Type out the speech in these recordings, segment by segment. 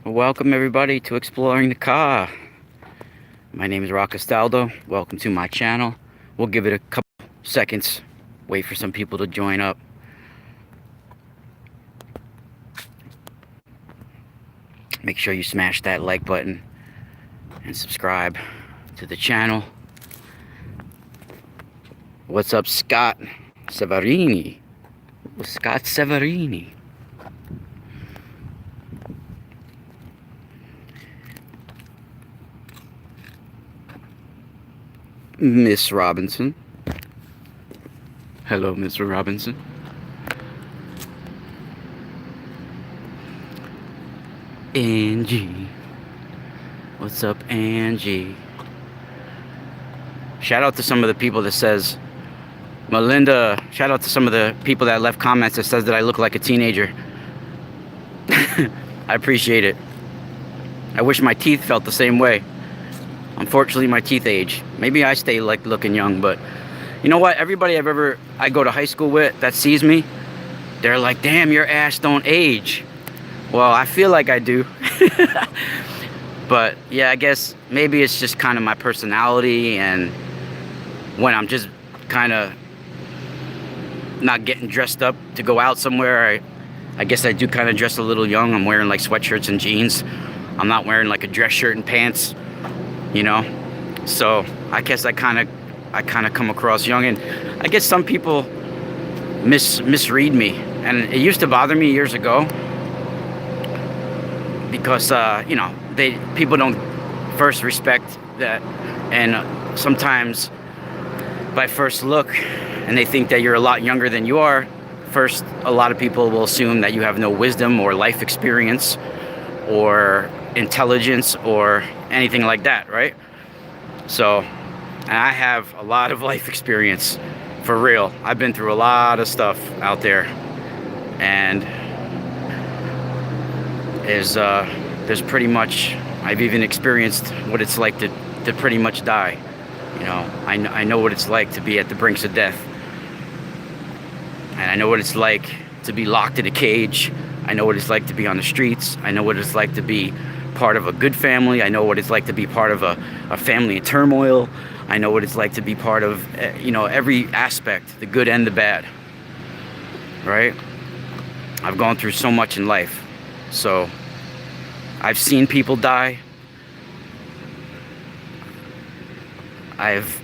Welcome everybody to Exploring the Car. My name is Rock Castaldo. Welcome to my channel. We'll give it a couple seconds. Wait for some people to join up. Make sure you smash that like button and subscribe to the channel. What's up, Scott Severini? Scott Severini. Miss Robinson. Hello, Mr. Robinson. Angie. What's up, Angie? Shout out to some of the people that says, Melinda, shout out to some of the people that left comments that says that I look like a teenager. I appreciate it. I wish my teeth felt the same way. Unfortunately, my teeth age. Maybe I stay like looking young, but you know what? Everybody I go to high school with that sees me, they're like, damn, your ass don't age. Well, I feel like I do. But yeah, I guess maybe it's just kind of my personality, and when I'm just kind of not getting dressed up to go out somewhere, I guess I do kind of dress a little young. I'm wearing like sweatshirts and jeans. I'm not wearing like a dress shirt and pants. You know, so I guess I kind of come across young, and I guess some people misread me, and it used to bother me years ago because you know, people don't first respect that, and sometimes by first look, and they think that you're a lot younger than you are. First, a lot of people will assume that you have no wisdom or life experience or intelligence or anything like that, right? So, and I have a lot of life experience, for real. I've been through a lot of stuff out there, and there's pretty much, I've even experienced what it's like to pretty much die. You know, I know what it's like to be at the brinks of death, and I know what it's like to be locked in a cage. I know what it's like to be on the streets. I know what it's like to be part of a good family. I know what it's like to be part of a family in turmoil. I know what it's like to be part of, you know, every aspect, the good and the bad, right? I've gone through so much in life. So I've seen people die. I've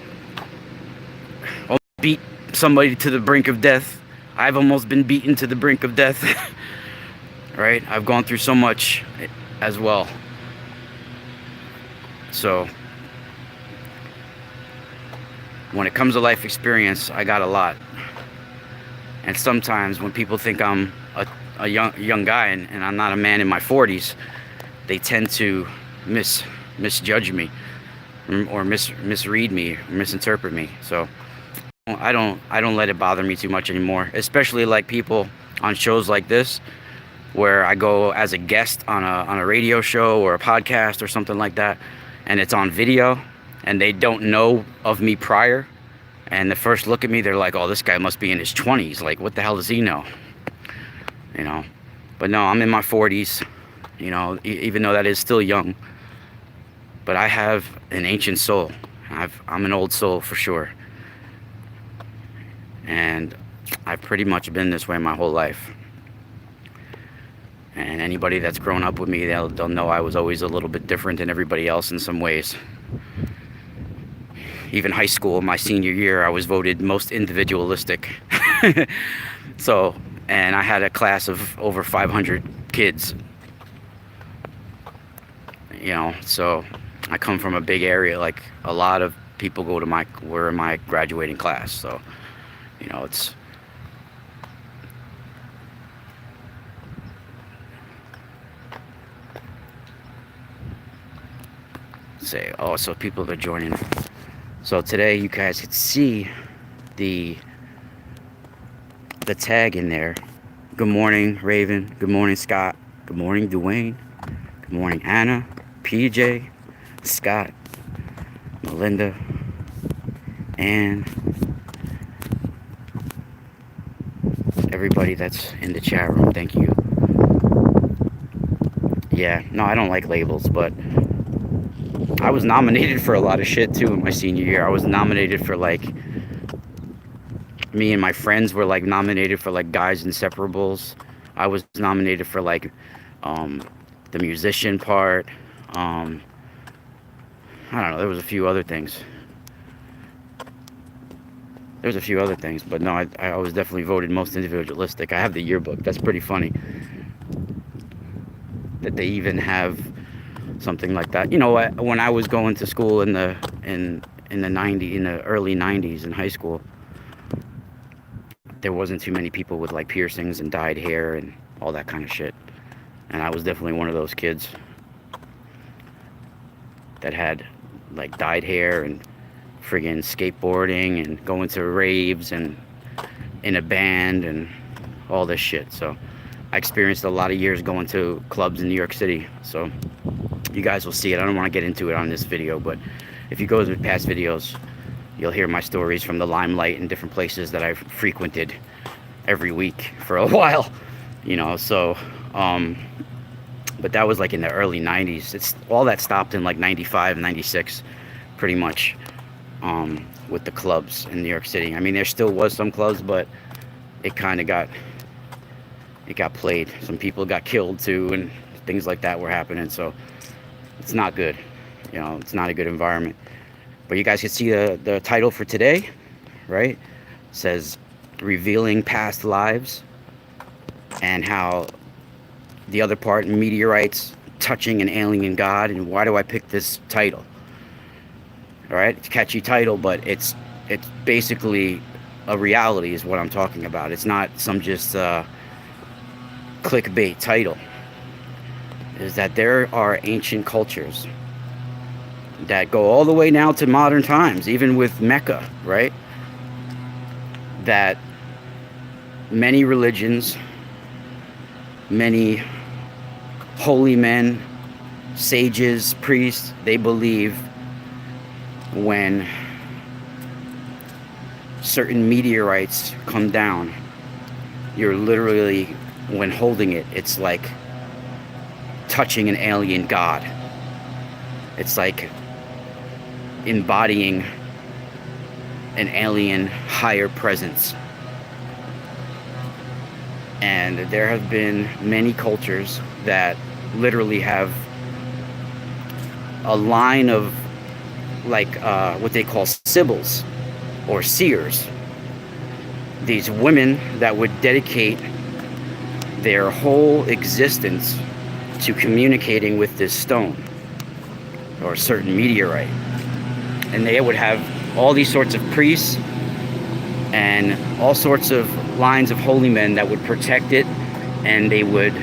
almost beat somebody to the brink of death. I've almost been beaten to the brink of death. Right? I've gone through so much as well. So when it comes to life experience, I got a lot. And sometimes when people think I'm a young guy and I'm not a man in my 40s, they tend to misjudge me or misread me or misinterpret me. So I don't let it bother me too much anymore, especially like people on shows like this, where I go as a guest on a radio show or a podcast or something like that, and it's on video, and they don't know of me prior, and the first look at me, they're like, oh, this guy must be in his 20s. Like, what the hell does he know? You know? But no, I'm in my 40s, you know, even though that is still young. But I have an ancient soul. I'm an old soul for sure. And I've pretty much been this way my whole life. And anybody that's grown up with me, they'll know I was always a little bit different than everybody else in some ways. Even high school, my senior year, I was voted most individualistic. So, and I had a class of over 500 kids. You know, so I come from a big area. Like, a lot of people were in my graduating class. So, you know, say, oh, so people are joining. So today you guys could see the tag in there. Good morning, Raven. Good morning, Scott. Good morning, Dwayne. Good morning, Anna, PJ, Scott, Melinda, and everybody that's in the chat room. Thank you. Yeah, no, I don't like labels, but I was nominated for a lot of shit too in my senior year. I was nominated for, like, me and my friends were like nominated for like Guys Inseparables. I was nominated for like the musician part. I don't know, there was a few other things. But no, I was definitely voted most individualistic. I have the yearbook. That's pretty funny that they even have something like that. You know, when I was going to school in the early 90s in high school, there wasn't too many people with like piercings and dyed hair and all that kind of shit. And I was definitely one of those kids that had like dyed hair and friggin' skateboarding and going to raves and in a band and all this shit. So I experienced a lot of years going to clubs in New York City. So you guys will see it. I don't want to get into it on this video, but if you go to past videos, you'll hear my stories from the limelight and different places that I've frequented every week for a while, you know. So but that was like in the early 90s. It's all that stopped in like 95, 96 pretty much, with the clubs in New York City. I mean, there still was some clubs, but it kind of got played. Some people got killed too, and things like that were happening. So it's not good, you know. It's not a good environment. But you guys can see the title for today, right? It says Revealing Past Lives, and how the other part, Meteorites Touching an Alien God. And why do I pick this title? All right, it's a catchy title, but it's basically a reality is what I'm talking about. It's not some just clickbait title. Is that there are ancient cultures that go all the way now to modern times, even with Mecca, right? That many religions, many holy men, sages, priests, they believe when certain meteorites come down, you're literally, when holding it, it's like touching an alien god. It's like embodying an alien higher presence. And there have been many cultures that literally have a line of like what they call sibyls or seers. These women that would dedicate their whole existence to communicating with this stone or a certain meteorite. And they would have all these sorts of priests and all sorts of lines of holy men that would protect it, and they would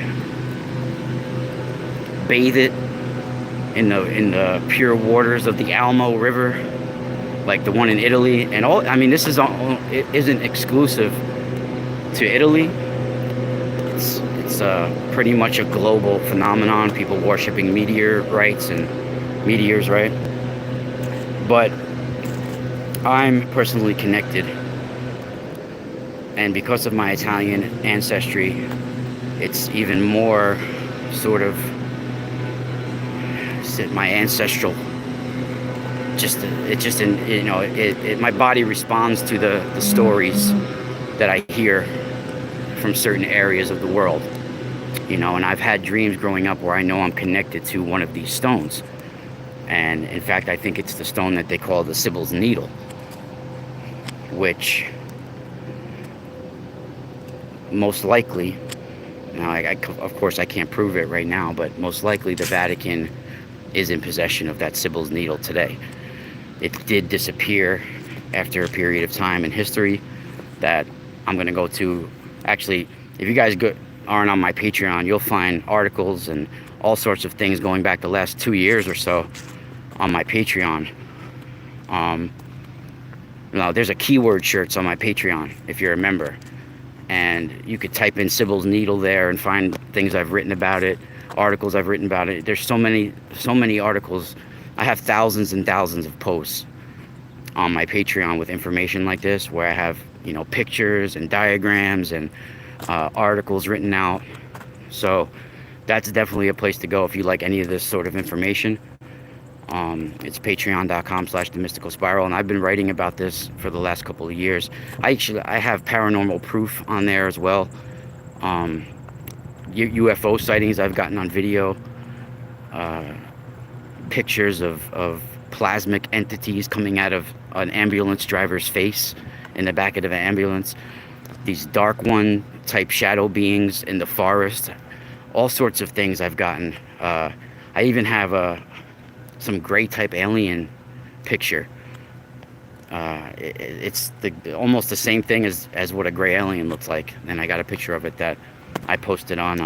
bathe it in the pure waters of the Almo River, like the one in Italy. And all, I mean, this is all, it isn't exclusive to Italy. It's pretty much a global phenomenon. People worshiping meteorites and meteors, right? But I'm personally connected, and because of my Italian ancestry, it's even more sort of my ancestral. My body responds to the stories that I hear from certain areas of the world, you know. And I've had dreams growing up where I know I'm connected to one of these stones. And in fact, I think it's the stone that they call the Sibyl's Needle, which most likely, now of course I can't prove it right now, but most likely the Vatican is in possession of that Sibyl's Needle today. It did disappear after a period of time in history that I'm going to go to. Actually, if you guys aren't on my Patreon, you'll find articles and all sorts of things going back the last 2 years or so on my Patreon. Now there's a keyword shirts on my Patreon if you're a member, and you could type in Sybil's Needle there and find things I've written about it, articles I've written about it. There's so many articles. I have thousands and thousands of posts on my Patreon with information like this, where I have, you know, pictures and diagrams and articles written out. So that's definitely a place to go if you like any of this sort of information. It's patreon.com/themysticalspiral, and I've been writing about this for the last couple of years. I have paranormal proof on there as well. UFO sightings I've gotten on video, pictures of plasmic entities coming out of an ambulance driver's face in the back of the ambulance, these dark one type shadow beings in the forest, all sorts of things I've gotten. I even have some gray type alien picture. It's almost the same thing as what a gray alien looks like, and I got a picture of it that I posted on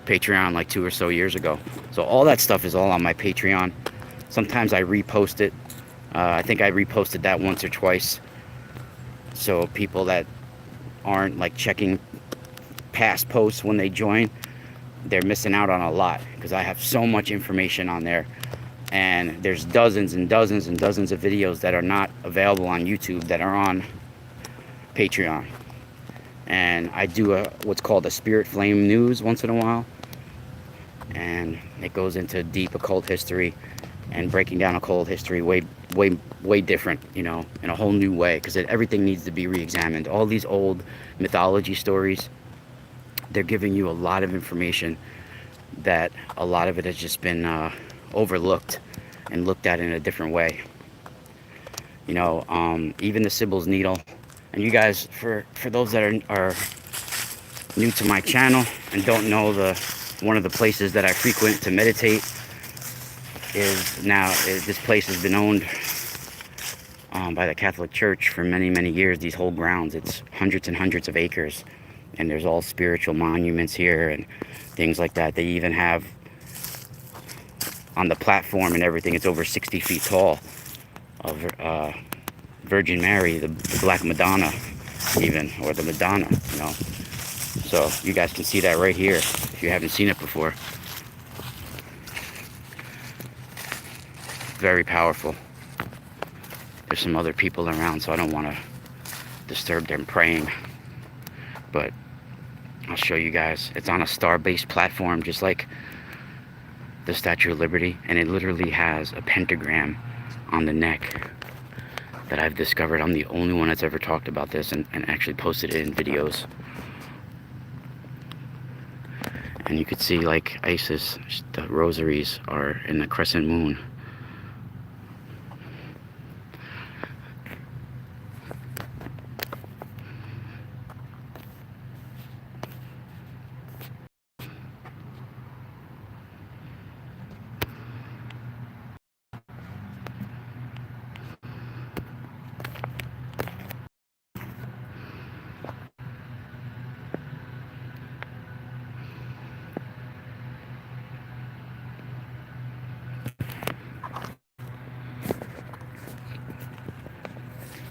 Patreon like 2 or so years ago. So all that stuff is all on my Patreon. Sometimes I repost it. I think I reposted that once or twice, so people that aren't like checking past posts when they join, they're missing out on a lot, because I have so much information on there. And there's dozens and dozens and dozens of videos that are not available on YouTube that are on Patreon. And I do what's called a Spirit Flame News once in a while, and it goes into deep occult history and breaking down occult history way different, you know, in a whole new way, because everything needs to be re-examined. All these old mythology stories, they're giving you a lot of information that a lot of it has just been overlooked and looked at in a different way. You know, even the Sybil's Needle. And you guys, for those that are new to my channel and don't know, one of the places that I frequent to meditate this place has been owned by the Catholic Church for many years. These whole grounds, it's hundreds and hundreds of acres, and there's all spiritual monuments here and things like that. They even have on the platform and everything, it's over 60 feet tall, of Virgin Mary, the Black Madonna, even, or the Madonna, you know. So you guys can see that right here if you haven't seen it before. Very powerful. There's some other people around, so I don't want to disturb them praying, but I'll show you guys. It's on a star-based platform, just like the Statue of Liberty, and it literally has a pentagram on the neck that I've discovered. I'm the only one that's ever talked about this and actually posted it in videos. And you could see, like, Isis, the rosaries are in the crescent moon.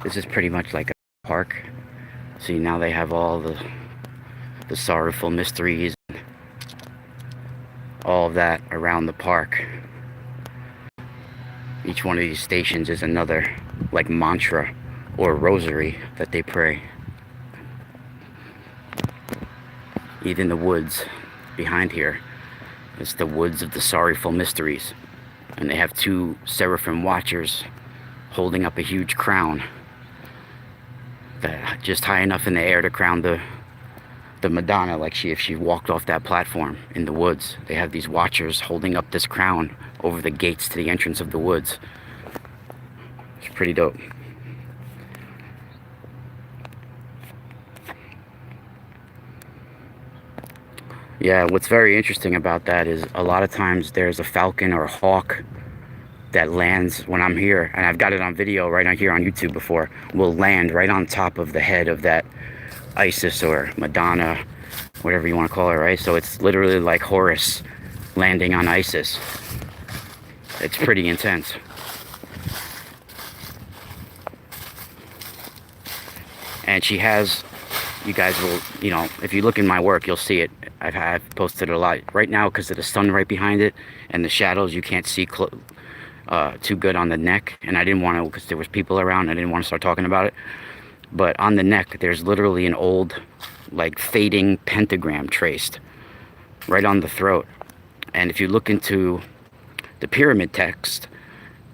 This is pretty much like a park. See, now they have all the sorrowful mysteries, all of that around the park. Each one of these stations is another, like, mantra or rosary that they pray. Even the woods behind here, it's the woods of the sorrowful mysteries, and they have 2 seraphim watchers holding up a huge crown, that just high enough in the air to crown the Madonna, like if she walked off that platform in the woods. They have these watchers holding up this crown over the gates to the entrance of the woods. It's pretty dope. Yeah, what's very interesting about that is a lot of times there's a falcon or a hawk that lands when I'm here, and I've got it on video right on here on YouTube before, will land right on top of the head of that Isis or Madonna, whatever you want to call her, right? So it's literally like Horus landing on Isis. It's pretty intense. And she has, you guys will, if you look in my work, you'll see it. I've posted it a lot. Right now, because of the sun right behind it and the shadows, you can't see too good on the neck. And I didn't want to, because there was people around, I didn't want to start talking about it. But on the neck, there's literally an old, like, fading pentagram traced right on the throat. And if you look into the pyramid text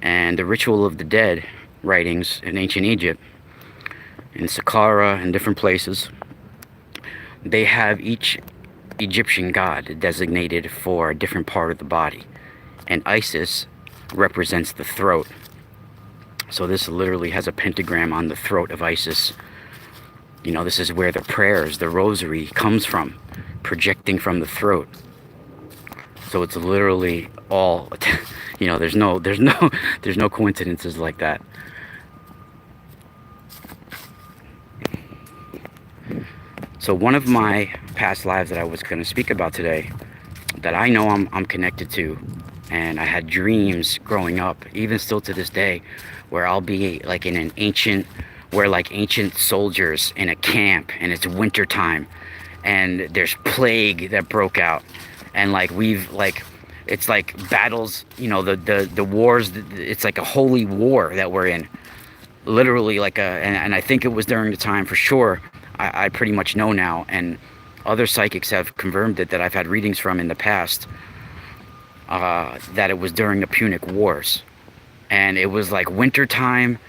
and the ritual of the dead writings in ancient Egypt, in Saqqara and different places, they have each Egyptian god designated for a different part of the body. And Isis represents the throat. So this literally has a pentagram on the throat of Isis. This is where the prayers, the rosary comes from, projecting from the throat. So it's literally all, there's no coincidences like that. So one of my past lives that I was going to speak about today, that I know I'm connected to, and I had dreams growing up, even still to this day, where I'll be like in an ancient soldiers in a camp, and it's winter time, and there's plague that broke out, and it's like battles, the wars, it's like a holy war that we're in, literally, and I think it was during the time, for sure. I pretty much know now, and other psychics have confirmed it, that I've had readings from in the past, that it was during the Punic Wars, and it was like winter time,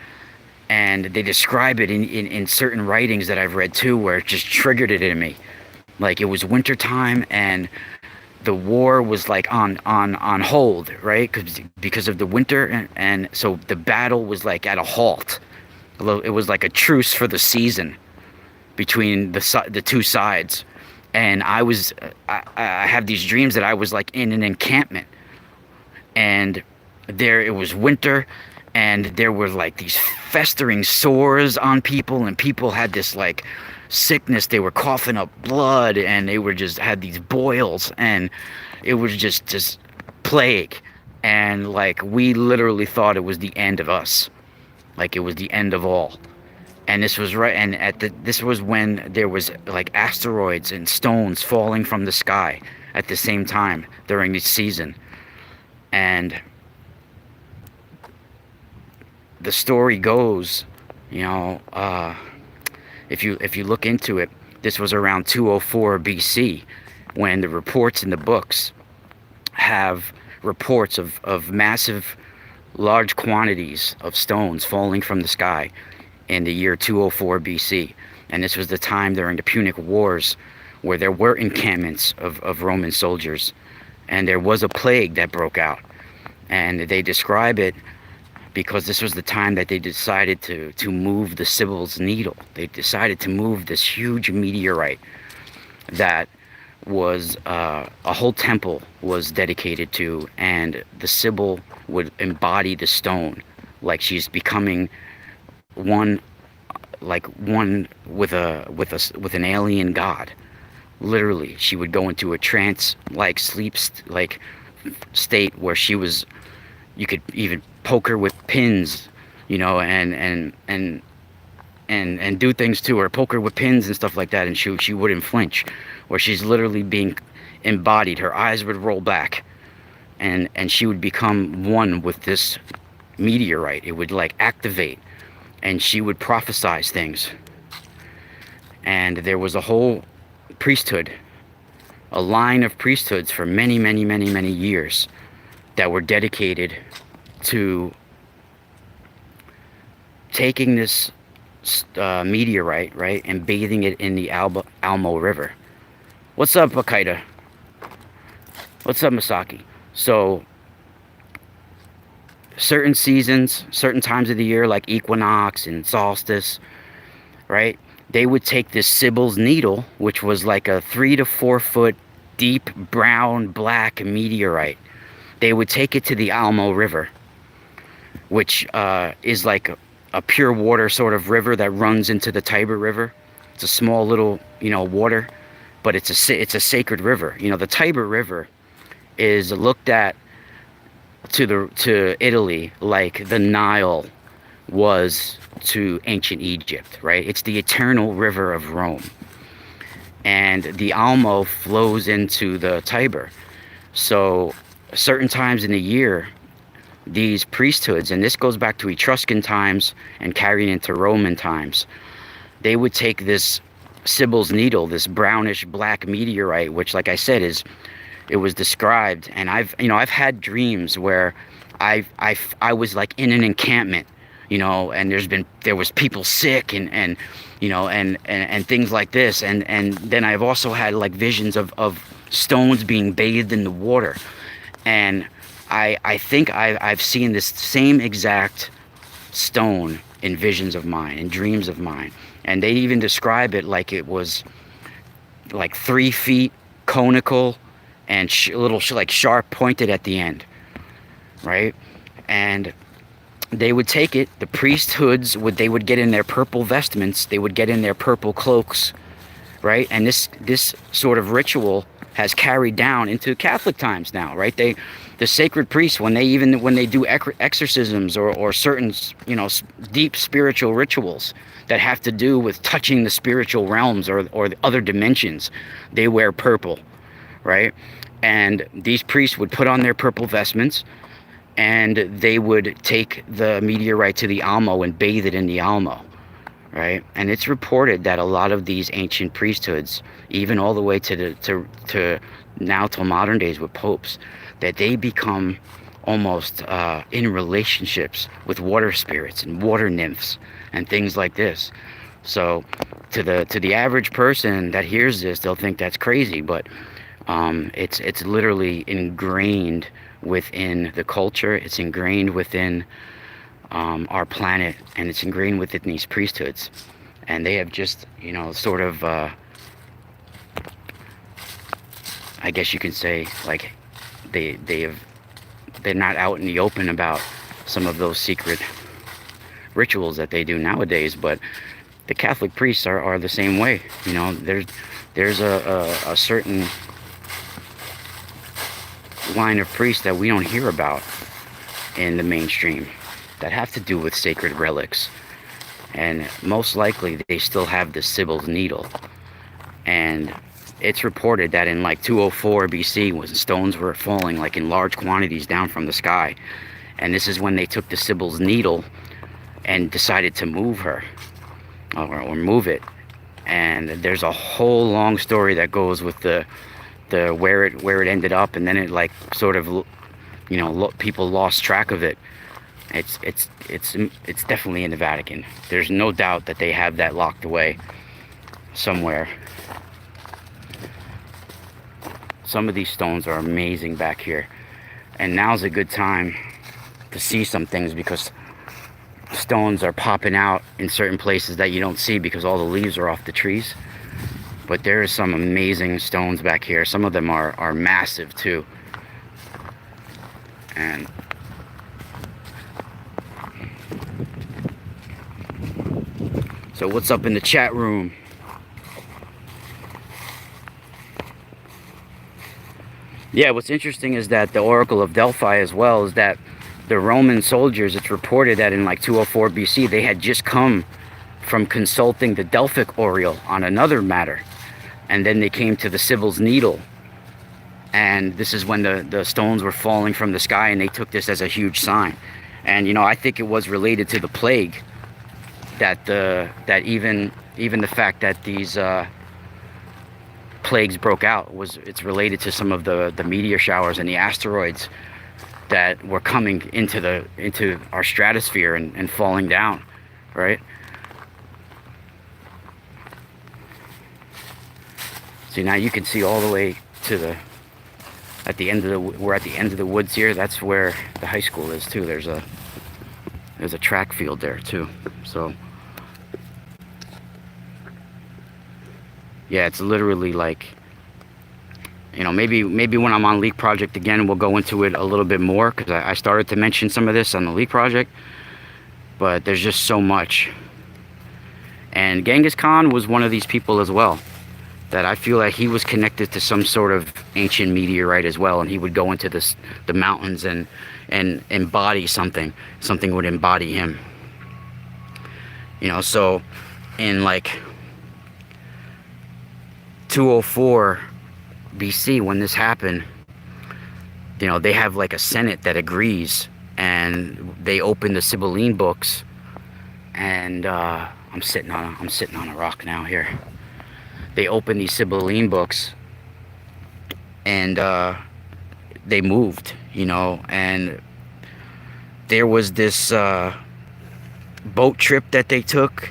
and they describe it in certain writings that I've read too, where it just triggered it in me. Like, it was winter time, and the war was like on hold, right? Because of the winter, and so the battle was like at a halt. It was like a truce for the season between the two sides. And I have these dreams that I was like in an encampment, and there it was winter, and there were like these festering sores on people, and people had this like sickness. They were coughing up blood, and they were just had these boils, and it was just plague. And like, we literally thought it was the end of us, like it was the end of all. And this was right, and this was when there was like asteroids and stones falling from the sky at the same time during this season. And the story goes, if you look into it, this was around 204 BC, when the reports in the books have reports of massive, large quantities of stones falling from the sky in the year 204 BC. And this was the time during the Punic Wars, where there were encampments of Roman soldiers, and there was a plague that broke out. And they describe it because this was the time that they decided to move the Sibyl's needle. They decided to move this huge meteorite that was a whole temple was dedicated to, and the Sibyl would embody the stone, like she's becoming one with an alien god. Literally, she would go into a trance like state where she was, you could even poke her with pins, and do things to her, poke her with pins and stuff like that, and she wouldn't flinch, where she's literally being embodied. Her eyes would roll back, and she would become one with this meteorite. It would like activate, and she would prophesize things. And there was a whole priesthood, a line of priesthoods for many, many, many, many years that were dedicated to taking this meteorite, right, and bathing it in the Almo River. What's up, Akaida? What's up, Masaki? So, certain seasons, certain times of the year, like equinox and solstice, right, they would take this Sibyl's needle, which was like a 3 to 4 foot deep brown black meteorite. They would take it to the Almo River, which is like a pure water sort of river that runs into the Tiber River. It's a small little, water, but it's a sacred river. The Tiber River is looked at to Italy like the Nile was to ancient Egypt, right? It's the eternal river of Rome. And the Almo flows into the Tiber. So certain times in the year, these priesthoods, and this goes back to Etruscan times and carried into Roman times, they would take this Sibyl's needle, this brownish black meteorite, which, like I said, it was described, and I've had dreams where I was like in an encampment, and there was people sick and and things like this, and then I've also had like visions of stones being bathed in the water, and I think I've seen this same exact stone in visions of mine, in dreams of mine, and they even describe it like it was like 3 feet conical and little like sharp pointed at the end, right? And they would take it, the priesthoods they would get in their purple vestments, they would get in their purple cloaks, right? And this sort of ritual has carried down into Catholic times now, right? The sacred priests, when they do exorcisms or certain deep spiritual rituals that have to do with touching the spiritual realms or the other dimensions, they wear purple, right? And these priests would put on their purple vestments, and they would take the meteorite to the Almo and bathe it in the Almo, right? And it's reported that a lot of these ancient priesthoods, even all the way to now till modern days with popes, that they become almost in relationships with water spirits and water nymphs and things like this. So to the average person that hears this, they'll think that's crazy, but it's literally ingrained within the culture. It's ingrained within our planet, and it's ingrained within these priesthoods, and they have just sort of I guess you can say, like, they're not out in the open about some of those secret rituals that they do nowadays, but the Catholic priests are the same way. There's a certain line of priests that we don't hear about in the mainstream that have to do with sacred relics, and most likely they still have the Sibyl's needle. And it's reported that in like 204 BC, when stones were falling like in large quantities down from the sky, and this is when they took the Sibyl's needle and decided to move her or move it. And there's a whole long story that goes with the where it ended up, and then it like sort of people lost track of it. It's definitely in the Vatican. There's no doubt that they have that locked away somewhere. Some of these stones are amazing back here, and now's a good time to see some things because stones are popping out in certain places that you don't see because all the leaves are off the trees. But there are some amazing stones back here. Some of them are massive too. And so what's up in the chat room? Yeah, what's interesting is that the Oracle of Delphi as well is that the Roman soldiers, it's reported that in like 204 BC, they had just come from consulting the Delphic Oriole on another matter. And then they came to the Sibyl's needle. And this is when the stones were falling from the sky, and they took this as a huge sign. And I think it was related to the plague, that even the fact that these plagues broke out it's related to some of the meteor showers and the asteroids that were coming into our stratosphere and falling down, right? See, now you can see all the way to we're at the end of the woods here. That's where the high school is too. There's a track field there too. So yeah, it's literally like, maybe when I'm on Leak Project again, we'll go into it a little bit more, because I started to mention some of this on the Leak Project, but there's just so much. And Genghis Khan was one of these people as well. that I feel like he was connected to some sort of ancient meteorite as well, and he would go into the mountains and embody something. Something would embody him. You know, so in like 204 BC, when this happened, you know, they have like a senate that agrees, and they open the Sibylline books, and I'm sitting on a rock now here. They open these Sibylline books, and they moved, you know, and there was this boat trip that they took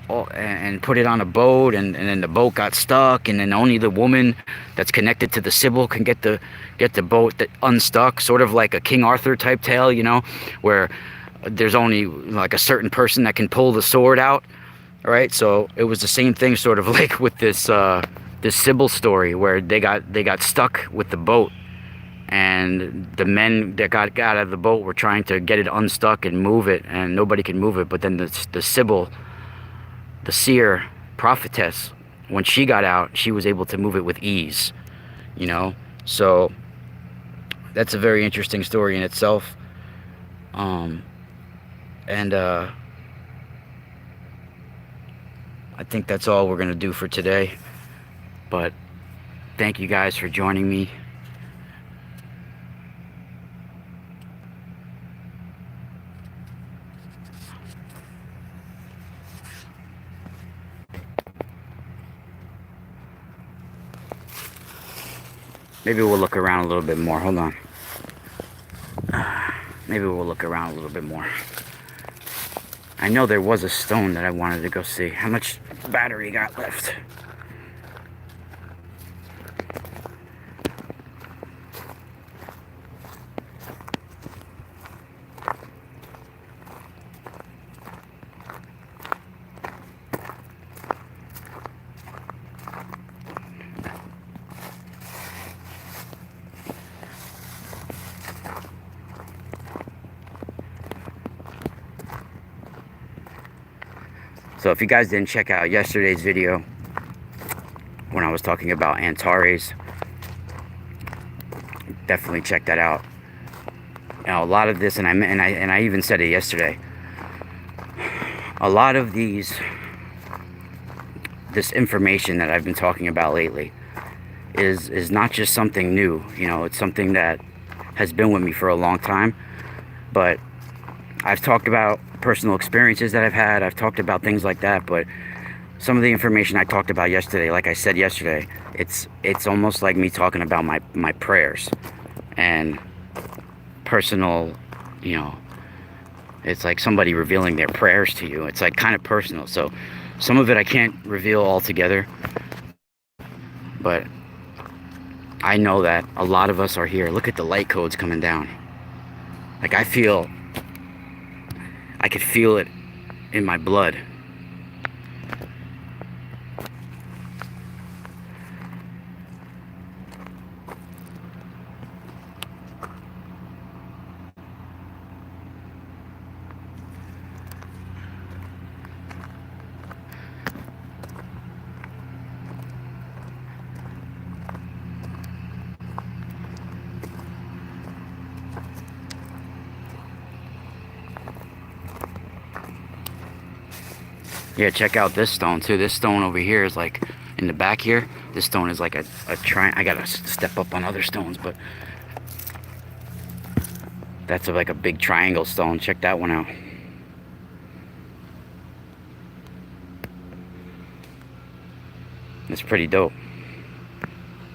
and put it on a boat, and then the boat got stuck, and then only the woman that's connected to the Sibyl can get the boat that unstuck, sort of like a King Arthur type tale, you know, where there's only like a certain person that can pull the sword out. All right, so it was the same thing, sort of like with this this Sibyl story, where they got stuck with the boat, and the men that got out of the boat were trying to get it unstuck and move it, and nobody could move it. But then the Sibyl, the seer prophetess, when she got out, she was able to move it with ease, you know. So that's a very interesting story in itself. I think that's all we're going to do for today. But thank you guys for joining me. Maybe we'll look around a little bit more. Hold on. Maybe we'll look around a little bit more. I know there was a stone that I wanted to go see. How much battery got left? So if you guys didn't check out yesterday's video when I was talking about Antares, definitely check that out. Now, a lot of this, and I even said it yesterday, a lot of this information that I've been talking about lately is not just something new. You know, it's something that has been with me for a long time. But I've talked about personal experiences that I've had. I've talked about things like that. But some of the information I talked about yesterday, like I said yesterday, it's almost like me talking about my prayers and personal, you know, it's like somebody revealing their prayers to you. It's like kind of personal. So some of it I can't reveal altogether, but I know that a lot of us are here. Look at the light codes coming down. Like I could feel it in my blood. Yeah, check out this stone too. This stone over here is like in the back here. This stone is like a I gotta step up on other stones, but that's like a big triangle stone. Check that one out. It's pretty dope.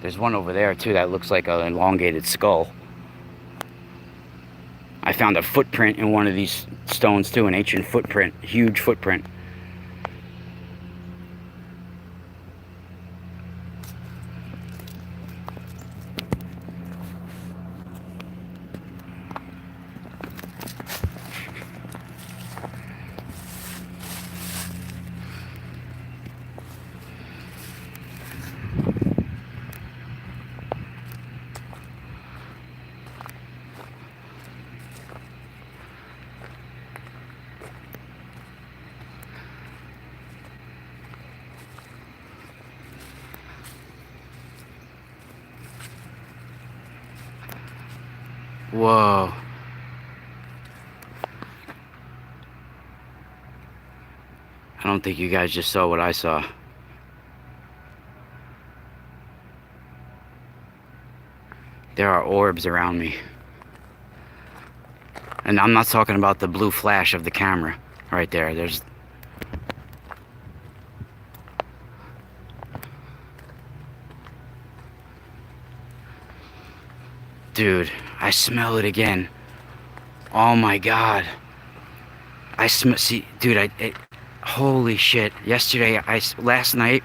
There's one over there too that looks like an elongated skull. I found a footprint in one of these stones too, an ancient footprint, huge footprint. Whoa. I don't think you guys just saw what I saw. There are orbs around me. And I'm not talking about the blue flash of the camera right there. There's... Dude, I smell it again. Oh my God. See, dude, holy shit. Yesterday, last night,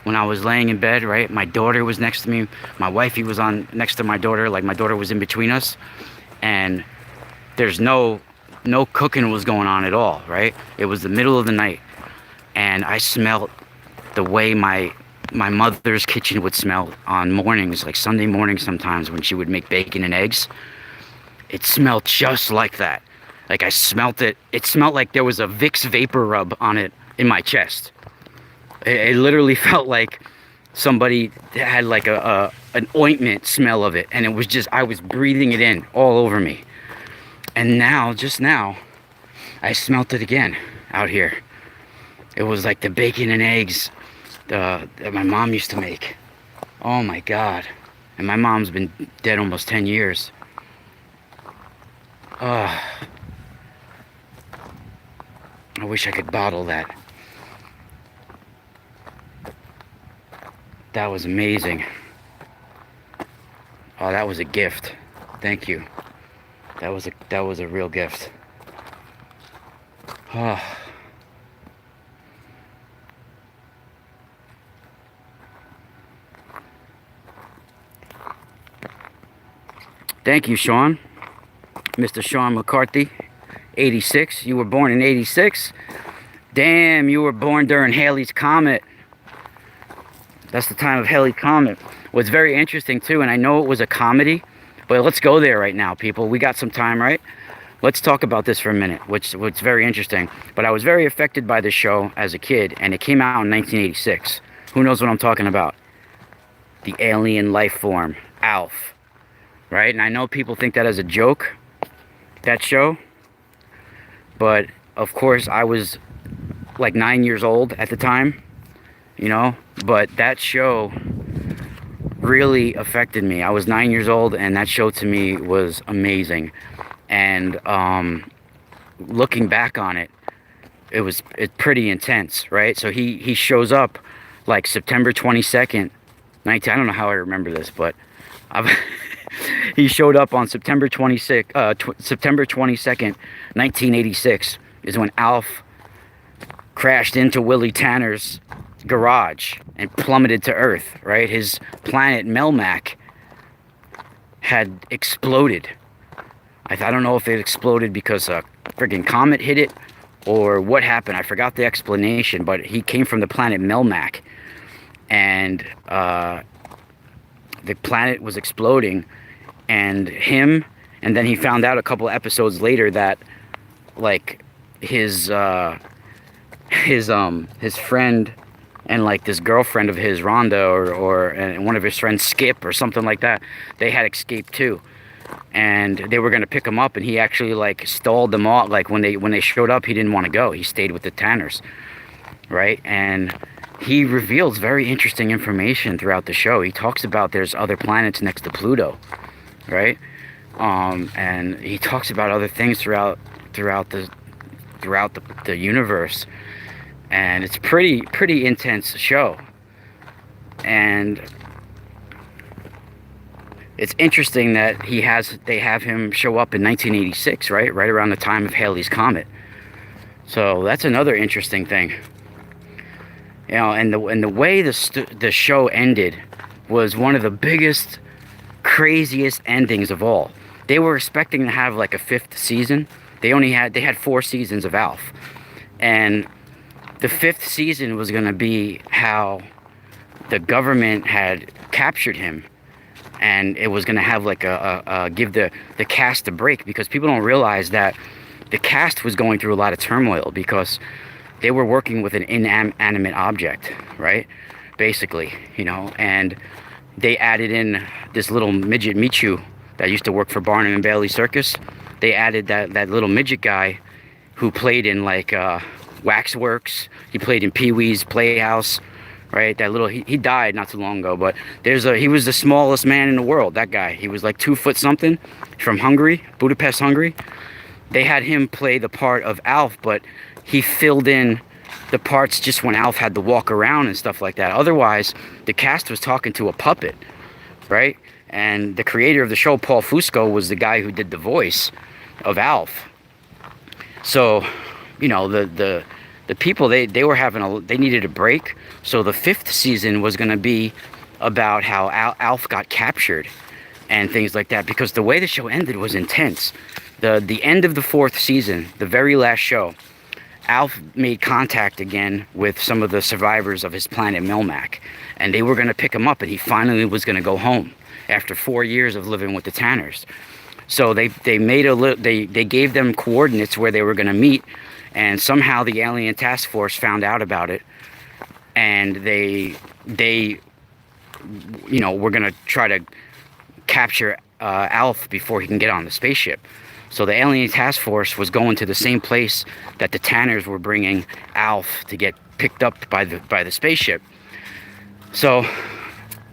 when I was laying in bed, right, my daughter was next to me. My wifey was on next to my daughter. Like, my daughter was in between us. And there's no cooking was going on at all, right? It was the middle of the night. And I smelled the way my mother's kitchen would smell on mornings, like Sunday mornings sometimes when she would make bacon and eggs. It smelled just like that. Like, I smelt it. It smelled like there was a Vicks vapor rub on it in my chest. It literally felt like somebody had like an ointment smell of it. And it was just, I was breathing it in all over me. And now, just now, I smelt it again out here. It was like the bacon and eggs that my mom used to make. Oh my God. And my mom's been dead almost 10 years. I wish I could bottle that. That was amazing. Oh, that was a gift. Thank you. That was a real gift. Oh. Thank you, Sean. Mr. Sean McCarthy, 86. You were born in 86. Damn, you were born during Halley's Comet. That's the time of Halley's Comet. What's very interesting, too, and I know it was a comedy, but let's go there right now, people. We got some time, right? Let's talk about this for a minute, which very interesting. But I was very affected by this show as a kid, and it came out in 1986. Who knows what I'm talking about? The alien life form, ALF. Right? And I know people think that as a joke, that show. But, of course, I was like 9 years old at the time, you know? But that show really affected me. I was 9 years old, and that show to me was amazing. And looking back on it, it's pretty intense, right? So he shows up like September 22nd, I don't know how I remember this, but he showed up on September 22nd, 1986 is when Alf crashed into Willie Tanner's garage and plummeted to Earth, right? His planet Melmac had exploded. I don't know if it exploded because a friggin' comet hit it or what happened. I forgot the explanation, but he came from the planet Melmac, and the planet was exploding, and then he found out a couple episodes later that, like, his friend and like this girlfriend of his, Rhonda, and one of his friends, Skip, or something like that, they had escaped too, and they were gonna pick him up, and he actually like stalled them all. Like when they showed up, he didn't want to go. He stayed with the Tanners, right? And he reveals very interesting information throughout the show. He talks about there's other planets next to Pluto, right? And he talks about other things throughout the universe, and it's pretty intense show. And it's interesting that they have him show up in 1986, right around the time of Halley's Comet. So that's another interesting thing. You know, and the way the show ended was one of the biggest, craziest endings of all. They were expecting to have like a 5th season. They had 4 seasons of Alf, and the 5th season was going to be how the government had captured him, and it was going to have like give the cast a break, because people don't realize that the cast was going through a lot of turmoil because they were working with an inanimate object, right? Basically, you know, and they added in this little midget Michu that used to work for Barnum and Bailey Circus. They added that little midget guy who played in like Waxworks. He played in Pee-wee's Playhouse, right? That little he died not too long ago, but he was the smallest man in the world. That guy, he was like 2 foot something, from Hungary, Budapest, Hungary. They had him play the part of Alf, but he filled in the parts just when Alf had to walk around and stuff like that. Otherwise, the cast was talking to a puppet, right? And the creator of the show, Paul Fusco, was the guy who did the voice of Alf. So, you know, the people, they were having they needed a break. So the 5th season was going to be about how Alf got captured and things like that, because the way the show ended was intense. The end of the 4th season, the very last show, Alf made contact again with some of the survivors of his planet Melmac, and they were going to pick him up, and he finally was going to go home after 4 years of living with the Tanners. So they gave them coordinates where they were going to meet, and somehow the alien task force found out about it, and they you know, were going to try to capture Alf before he can get on the spaceship. So the alien task force was going to the same place that the Tanners were bringing Alf to get picked up by the spaceship. So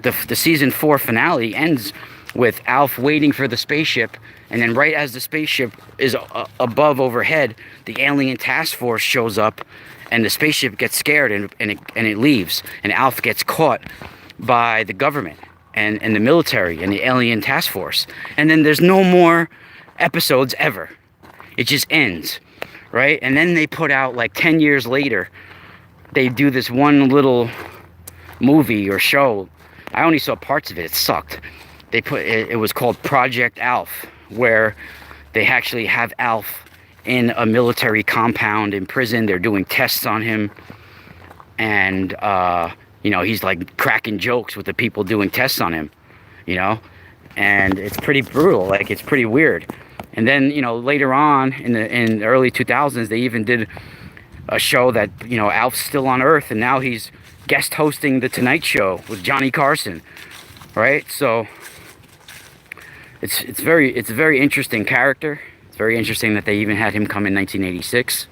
the season 4 finale ends with Alf waiting for the spaceship, and then right as the spaceship is above overhead, the alien task force shows up, and the spaceship gets scared and it leaves, and Alf gets caught by the government and the military and the alien task force, and then there's no more episodes ever. It just ends, right? And then they put out, like 10 years later, they do this one little movie or show. I only saw parts of it. It sucked. It was called Project Alf, where they actually have Alf in a military compound in prison. They're doing tests on him, and you know, he's like cracking jokes with the people doing tests on him, you know, and it's pretty brutal. Like, it's pretty weird. And then, you know, later on in the early 2000s, they even did a show that, you know, Alf's still on Earth, and now he's guest hosting the Tonight Show with Johnny Carson, right? So it's a very interesting character. It's very interesting that they even had him come in 1986,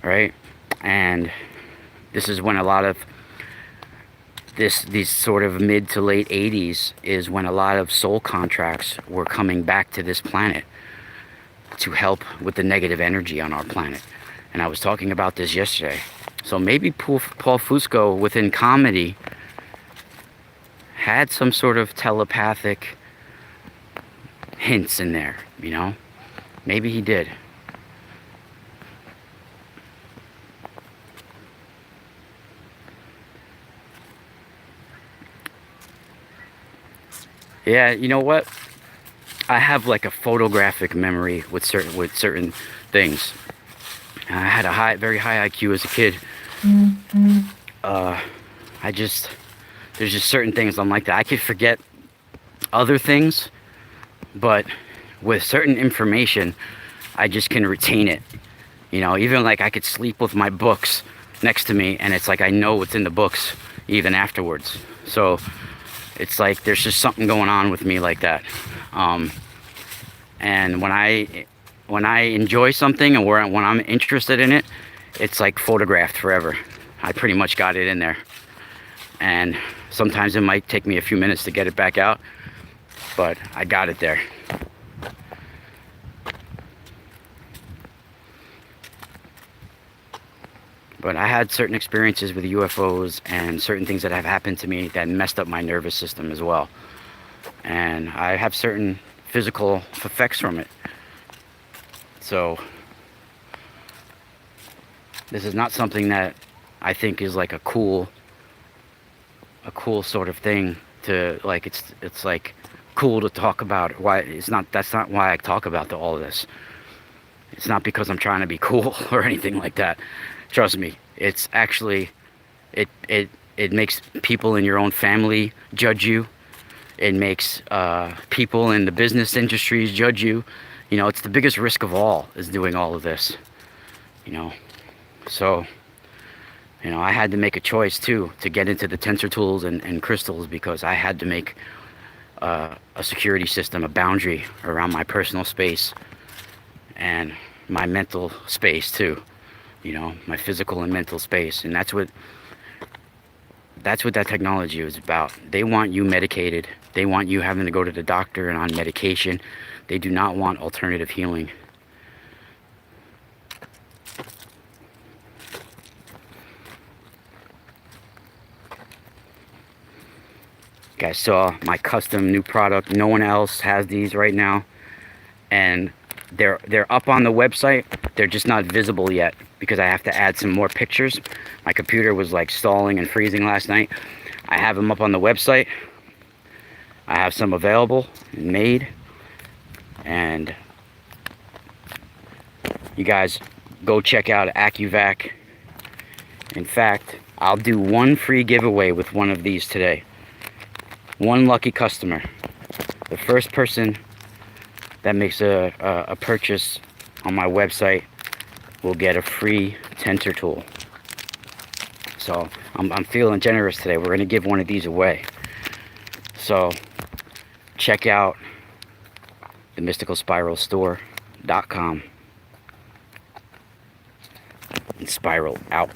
right? And this is when a lot of these sort of mid to late 80s is when a lot of soul contracts were coming back to this planet to help with the negative energy on our planet. And I was talking about this yesterday. So maybe Paul Fusco, within comedy, had some sort of telepathic hints in there, you know? Maybe he did. Yeah, you know what? I have like a photographic memory with certain things. I had a very high IQ as a kid. There's just certain things I'm like that. I could forget other things, but with certain information, I just can retain it. You know, even like I could sleep with my books next to me, and it's like I know what's in the books even afterwards. So it's like there's just something going on with me like that. And when I enjoy something and when I'm interested in it, it's like photographed forever. I pretty much got it in there. And sometimes it might take me a few minutes to get it back out, but I got it there. But I had certain experiences with UFOs and certain things that have happened to me that messed up my nervous system as well. And I have certain physical effects from it. So this is not something that I think is like a cool sort of thing to like. It's like cool to talk about. Why it's not? That's not why I talk about all of this. It's not because I'm trying to be cool or anything like that. Trust me, it's actually it makes people in your own family judge you. It makes people in the business industries judge you. You know, it's the biggest risk of all, is doing all of this. You know, so, you know, I had to make a choice too to get into the tensor tools and crystals, because I had to make a security system, a boundary around my personal space and my mental space too. You know, my physical and mental space. And that's what that technology is about. They want you medicated. They want you having to go to the doctor and on medication. They do not want alternative healing. You guys saw my custom new product. No one else has these right now, and they're up on the website. They're just not visible yet because I have to add some more pictures. My computer was like stalling and freezing last night. I have them up on the website. I have some available and made, and you guys go check out AccuVac. In fact, I'll do one free giveaway with one of these today. One lucky customer. The first person that makes a purchase on my website will get a free tenter tool. So I'm feeling generous today. We're going to give one of these away. So check out the mysticalspiralstore.com and spiral out.